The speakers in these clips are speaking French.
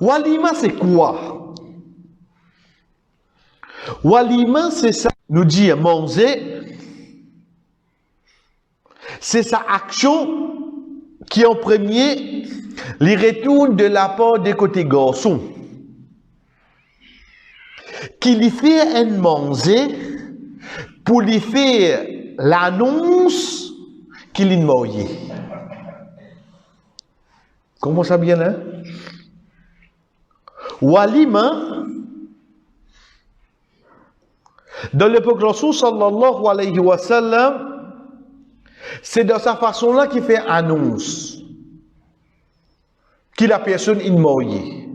Walima, c'est quoi? Walima, c'est ça, nous dit manger, c'est sa action qui en premier les retourne de la part des côtés garçons, qui lui fait un manger pour lui faire l'annonce qu'il est marié. Comment ça bien là? Walima, dans l'époque Rasoul sallallahu alayhi wa sallam, c'est dans sa façon-là qu'il fait annonce que la personne est mariée.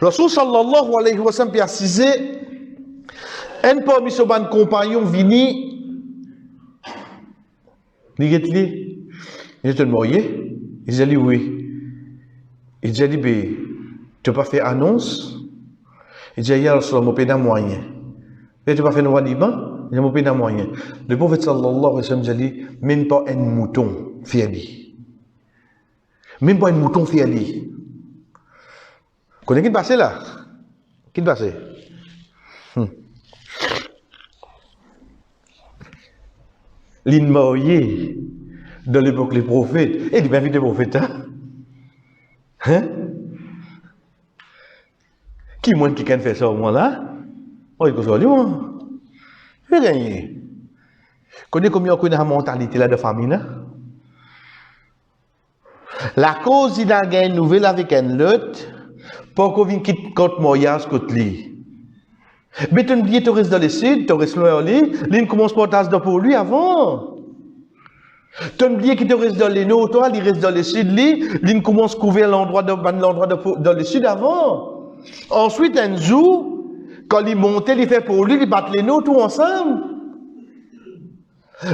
Rasoul sallallahu alayhi wa sallam a précisé, un parmi ses compagnons vini, il est marié? Il a dit oui. Il a dit, tu n'as pas fait annonce? Il a dit, ya Rasulullah, je n'ai pas moyen. Tu n'as pas fait un walima? Je n'ai pas moyen. Le prophète sallallahu alayhi wa sallam a dit, même pas un mouton fiali. Même pas un mouton fiali. Vous connaissez qui passe là? Qui passe? L'inmarié de l'époque des prophètes. Et il est bien vite des prophètes, hein? Hein? Qui moins qui can faire ça au moins là? Oh, il faut ça, moi. Je vais gagner. Connais combien on connaît la mentalité là de famille là? La cause il a gagné une nouvelle avec un autre pour qu'on vienne quitter contre mariage contre lui. Mais tu ne dis tu restes dans le sud, tu restes loin de lui, il commence par tasse de pour lui avant. Tu ne dis qu'il te reste dans les nôtres, toi, il reste dans le sud, il commence à couvrir l'endroit dans le sud avant. Ensuite, un jour, quand il monte, il fait pour lui, il bat les nôtres tout ensemble.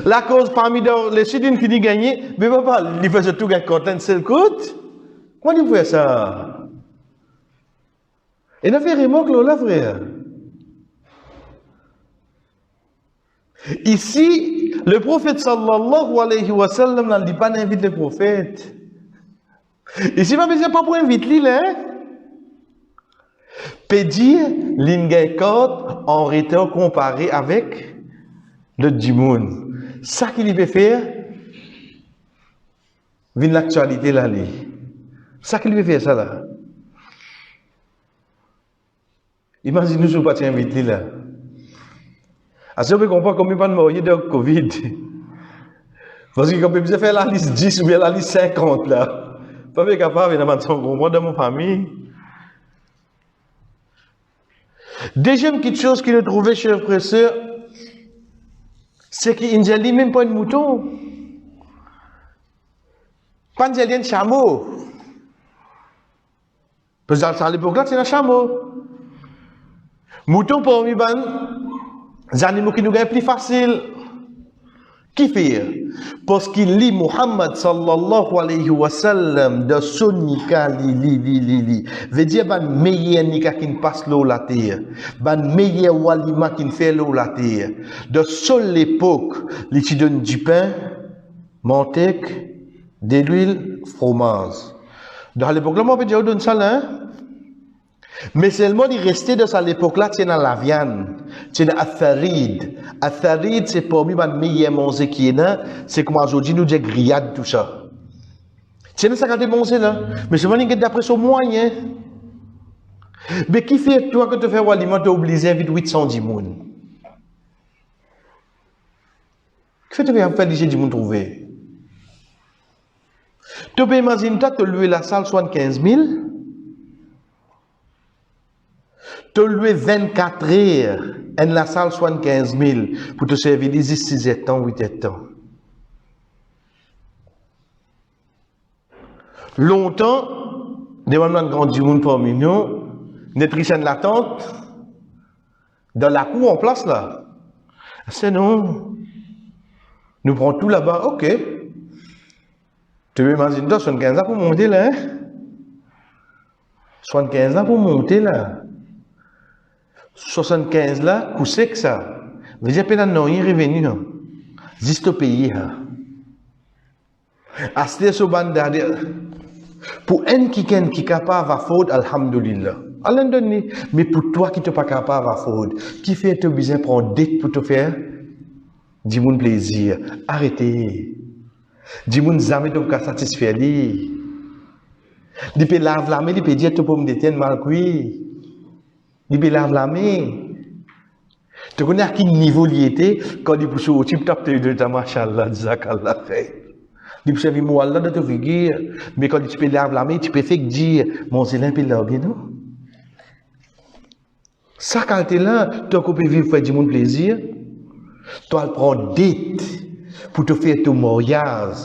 La cause parmi dans le sud, il finit gagner, mais papa, il fait tout gagner quand un seul coûte. Comment il fait ça? Il a fait remorque là, frère. Ici, le prophète sallallahu alayhi wa sallam n'a dit pas d'inviter le prophète. Ici, pas besoin pas pour inviter lui, hein? Peut dire l'ingécode en retour comparé avec le djimoun. Ça qu'il veut faire, vient l'actualité là, lui. Ça qu'il veut faire ça là. Imaginez-nous si vous pas inviter là. Est-ce que vous comprenez combien de mariés de Covid? Parce que quand vous faire la liste 10 ou bien la liste 50 là, pas capable de comprendre dans mon famille. Deuxième petite chose qu'il a trouvé chez le professeur, c'est qu'il n'a même pas de mouton. Pas de chameau. Parce que à l'époque là, c'est un chameau. Mouton pour lui, les animaux qui nous gagnent plus facile. Qui fait? Parce qu'il lit Muhammad sallallahu alayhi wa sallam de son nika li. Veut dire ban meilleur nika qui passe l'eau la terre. Ban meilleur walima qui fait l'eau la terre. De seule l'époque, il te donne du pain, manteca, de l'huile, fromage. Dans l'époque là, on peut dire donne ça là. Hein? Mais seulement il restait de ça l'époque-là, c'est dans la viande, c'est dans atharid. Atharid, c'est parmi les meilleurs manger qui est là, c'est comme aujourd'hui nous disons grillade, tout ça. C'est dans ça qu'on a mangé là. Mais seulement il y a d'après son moyen. Mais qui fait toi que tu fais l'aliment, tu es obligé d'inviter 810 moun? Qui fait que tu vas faire les 10 moun trouver? Tu peux imaginer toi que louer la salle 75 000? Tu loues 24 heures en la salle 75 000 pour te servir les 6 ans, 8 ans. Longtemps, des moments de grand du monde parmi nous, nutrition de la tente, dans la cour en place là. C'est non. Nous prenons tout là-bas, ok. Tu veux imaginer 75 ans pour monter là, hein? 75 ans pour monter là. 75 là, coup sec ça. Vous avez pas rien revenu. Juste au pays. À ce moment-là, Pour un qui est capable à faute, alhamdulillah. Allah donne. Mais pour toi qui n'es pas capable à faute, qui fait te besoin prendre dette pour te faire, dis-moi plaisir. Arrêtez. Dis-moi jamais te satisfaire. Il peut laver la main, il peut dire tu peux me détenir mal cuit. Il peut laver la main. Tu connais à quel niveau il était quand il pousse au type top de ta machallah, zakallah fait. Il pousse avec moi là de te figure, mais quand tu peux laver la main, tu peux faire dire mon zélin peut laver non. Ça quand tu es là, tu peux vivre faire du monde plaisir. Tu vas prendre dette pour te faire ton mariage.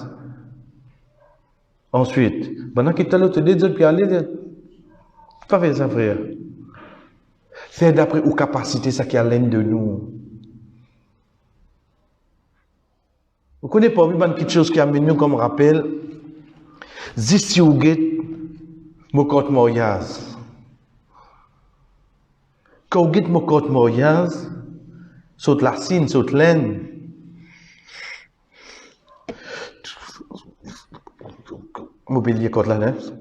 Ensuite, maintenant que tu as l'autre dette, tu peux aller, pas faire ça frère. Faire d'après aux capacités, ça qui est à l'âme de nous. Vous connaissez pas quelque chose qui amène nous comme rappel. Si vous êtes mon compte mariage. Quand vous êtes mon compte mariage, saute la signe, saute l'aine. Mobilier contre la neige.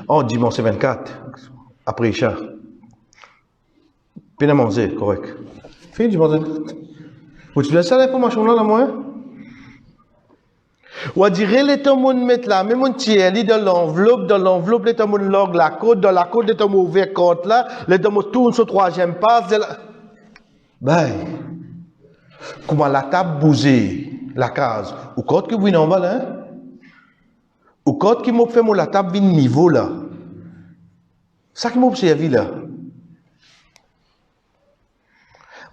En dimanche 24, après Isha. Bien à manger, correct. Fini du manger. Vous tu laisses l'information là, moi? Ou à dire, les temps moun mettre là, même mon tiers, dans l'enveloppe, les temps moun log la code, dans la code, les temps moun ouvert compte là, les temps moun tourne sur troisième passe, bye. Comment la table bougée, la case, ou code que vous en bas là, hein? Ou code qui m'a fait mon la table vin niveau là. Ça qui m'a observé là.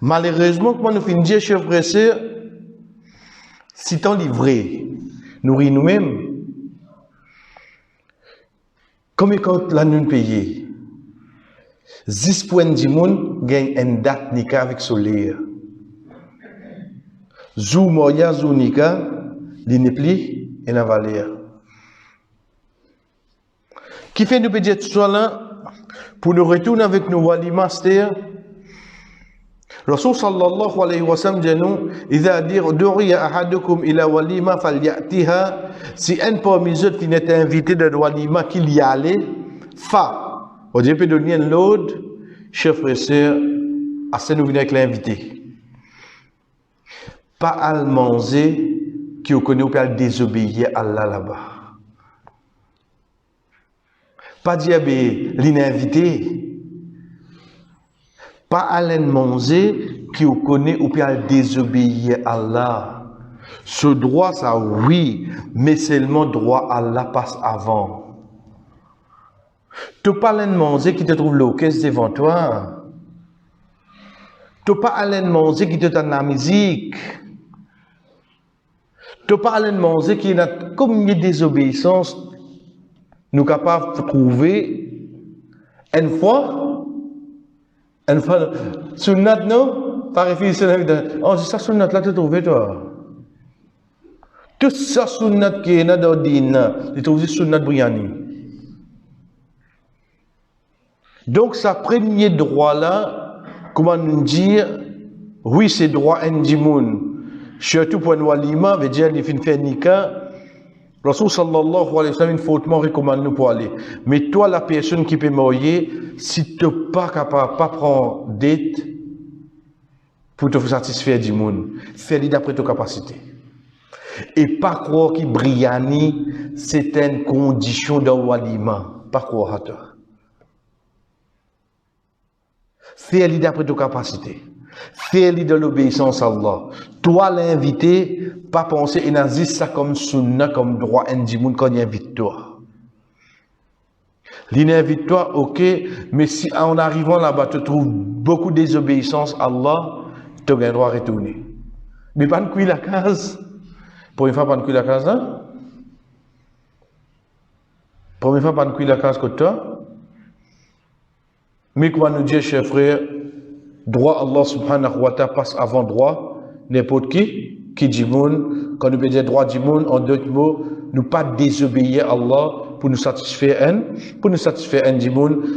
Malheureusement, comme nous finissons dire, chef pressé, si t'en livré, nourrir nous-mêmes, comme quand la nous payé, 10 points du monde gagne une date nika avec soleil. Zou moya, zou nika, l'inépli et la valeur. Qui fait nous dire tout ça là, pour nous retourner avec nos wali master, Rasul sallallahu alayhi wa sallam dit nous, إذا دعي أحدكم إلى وليمة فليأتها. Si un parmi eux qui n'est invité de walima qu'il y allait, fa. On dit peut donner l'autre, chef et sœur, à ce nous venir avec l'invité. Pas à manger qui au connaît ou pas désobéir à Allah là-bas. Pas dire l'invité. Pas aller manger qui vous connaît ou bien désobéir à Allah. Ce droit, ça oui, mais seulement droit à Allah passe avant. Tu pas aller manger qui te trouve le caisse devant toi. Tu pas aller manger qui te donne la musique. Tu pas aller manger qui a comme une désobéissance. Nous capables de trouver une fois. Sunnat, non? Par réflexion, oh, c'est ça, sunnat, là, tu trouves, toi. Tout ça, sunnat qui est dans le din, tu trouves sunnat briani. Donc, ça premier droit là, comment nous dire, oui, c'est droit indimoun. Surtout pour un walima, veut dire, il fait faire nika. Rasul sallallahu alayhi wa sallam, fautement recommande nous pour aller. Mais toi, la personne qui peut marier, si tu n'es pas capable, pas prendre dette pour te satisfaire du monde, fais-le d'après tes capacités. Et pas croire que Briani, c'est une condition de walima. Pas croire à toi. Fais-le d'après tes capacités. Fais-le de l'obéissance à Allah. Toi, l'invité, pas penser et n'agis ça comme sunna, comme droit indimoun quand il invite toi. L'invite toi, ok, mais si en arrivant là-bas, tu trouves beaucoup de désobéissance à Allah, tu as le droit à retourner. Mais pas de cuire la case. Pour une fois, pas de cuire la case là. Pour une fois, pas de cuire la case que toi. Mais comment nous dire, chers frères, droit Allah subhanahu wa ta'ala passe avant droit, n'importe qui dit moun, quand nous peut dire droit du moun, en d'autres mots, nous pas désobéir à Allah pour nous satisfaire un dit moun.